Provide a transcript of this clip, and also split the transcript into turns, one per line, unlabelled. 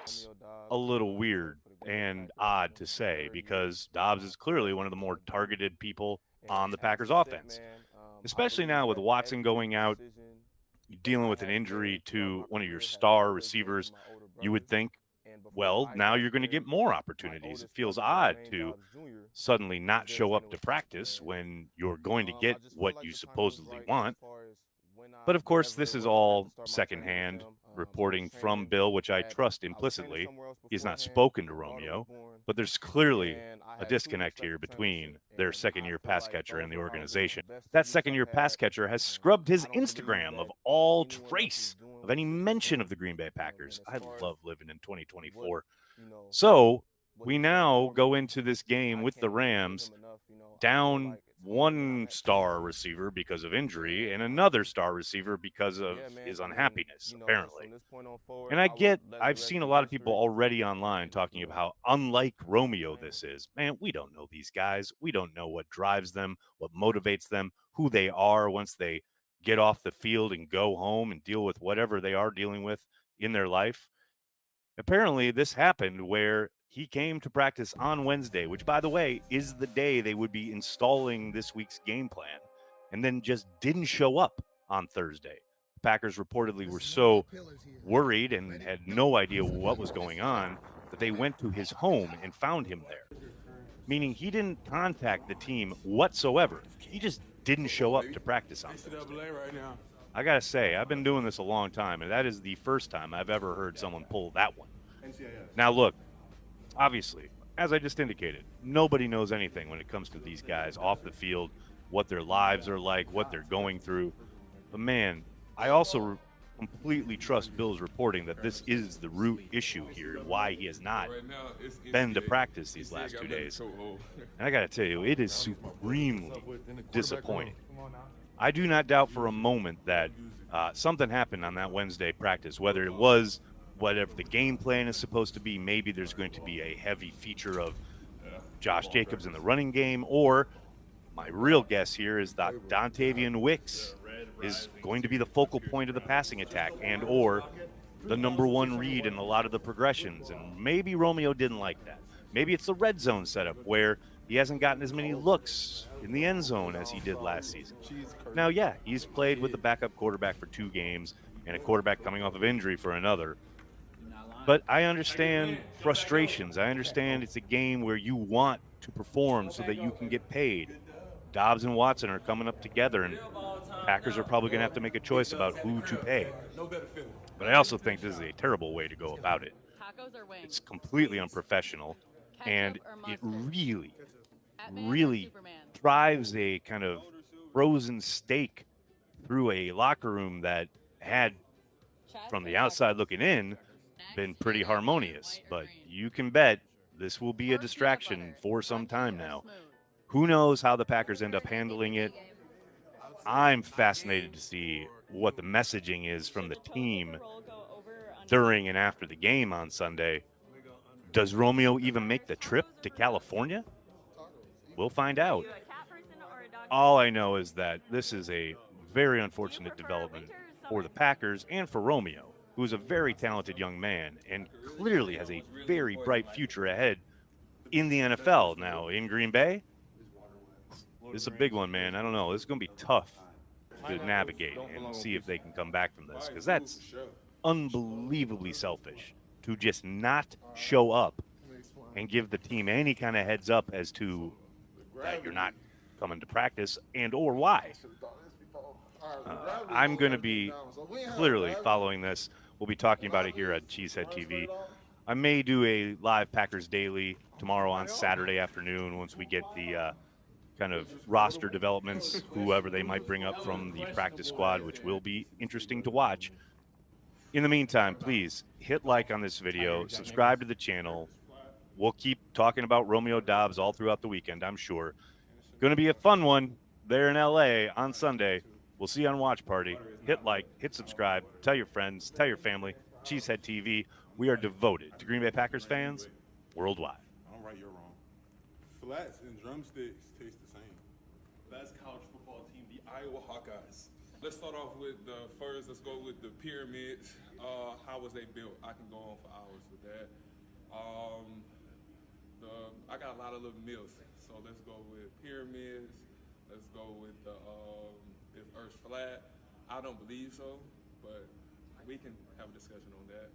It's a little weird and odd to say because Dobbs is clearly one of the more targeted people on the Packers offense, especially now with Watson going out, dealing with an injury to one of your star receivers. You would think, well, now you're going to get more opportunities. It feels odd to suddenly not show up to practice when you're going to get what you supposedly want. But of course, this is all secondhand reporting from Bill, which I trust implicitly. He's not spoken to Romeo, but there's clearly a disconnect here between their second year pass catcher and the organization. That second year pass catcher has scrubbed his Instagram of all trace of any mention of the Green Bay Packers. I love living in 2024. So we now go into this game with the Rams down one star receiver because of injury and another star receiver because of his unhappiness, apparently. And I've seen a lot of people already online talking about how unlike Romeo this is. Man, we don't know these guys. We don't know what drives them, what motivates them, who they are once they get off the field and go home and deal with whatever they are dealing with in their life. Apparently, this happened where he came to practice on Wednesday, which, by the way, is the day they would be installing this week's game plan, and then just didn't show up on Thursday. The Packers reportedly were so worried and had no idea what was going on that they went to his home and found him there, meaning he didn't contact the team whatsoever. He just didn't show up to practice on Thursday. I got to say, I've been doing this a long time, and that is the first time I've ever heard someone pull that one. Now, look, obviously, as I just indicated, nobody knows anything when it comes to these guys off the field, what their lives are like, what they're going through. But man, I also completely trust Bill's reporting that this is the root issue here, why he has not been to practice these last 2 days. And I got to tell you, it is supremely disappointing. I do not doubt for a moment that something happened on that Wednesday practice, whether it was whatever the game plan is supposed to be. Maybe there's going to be a heavy feature of Josh Jacobs in the running game, or my real guess here is that Dontavian Wicks is going to be the focal point of the passing attack and or the number one read in a lot of the progressions. And maybe Romeo didn't like that. Maybe it's the red zone setup where he hasn't gotten as many looks in the end zone as he did last season. Now, yeah, he's played with the backup quarterback for 2 games and a quarterback coming off of injury for another. But I understand frustrations. I understand it's a game where you want to perform so that you can get paid. Dobbs and Watson are coming up together, and Packers are probably going to have to make a choice about who to pay. But I also think this is a terrible way to go about it. It's completely unprofessional, and it really, really drives a kind of frozen steak through a locker room that had, from the outside looking in, been pretty harmonious. But you can bet this will be a distraction for some time now. Who knows how the Packers end up handling it? I'm fascinated to see what the messaging is from the team during and after the game on Sunday. Does Romeo even make the trip to California? We'll find out. All I know is that this is a very unfortunate development for the Packers and for Romeo, who is a very talented young man and clearly has a very bright future ahead in the NFL. Now, in Green Bay, this is a big one, man. I don't know. This is going to be tough to navigate and see if they can come back from this, because that's unbelievably selfish to just not show up and give the team any kind of heads up as to that you're not coming to practice and or why. I'm going to be clearly following this. We'll be talking about it here at Cheesehead TV. I may do a live Packers Daily tomorrow on Saturday afternoon once we get the kind of roster developments, whoever they might bring up from the practice squad, which will be interesting to watch. In the meantime, please hit like on this video, subscribe to the channel. We'll keep talking about Romeo Doubs all throughout the weekend, I'm sure. Going to be a fun one there in LA on Sunday. We'll see you on Watch Party. Hit like, hit subscribe, tell your friends, tell your family. Cheesehead TV. We are devoted to Green Bay Packers fans worldwide.
I'm right, you're wrong. Flats and drumsticks taste the same.
Best college football team, the Iowa Hawkeyes.
Let's start off with the first. Let's go with the pyramids. How was they built? I can go on for hours with that. I got a lot of little myths, so let's go with pyramids. Let's go with is Earth flat? I don't believe so, but we can have a discussion on that.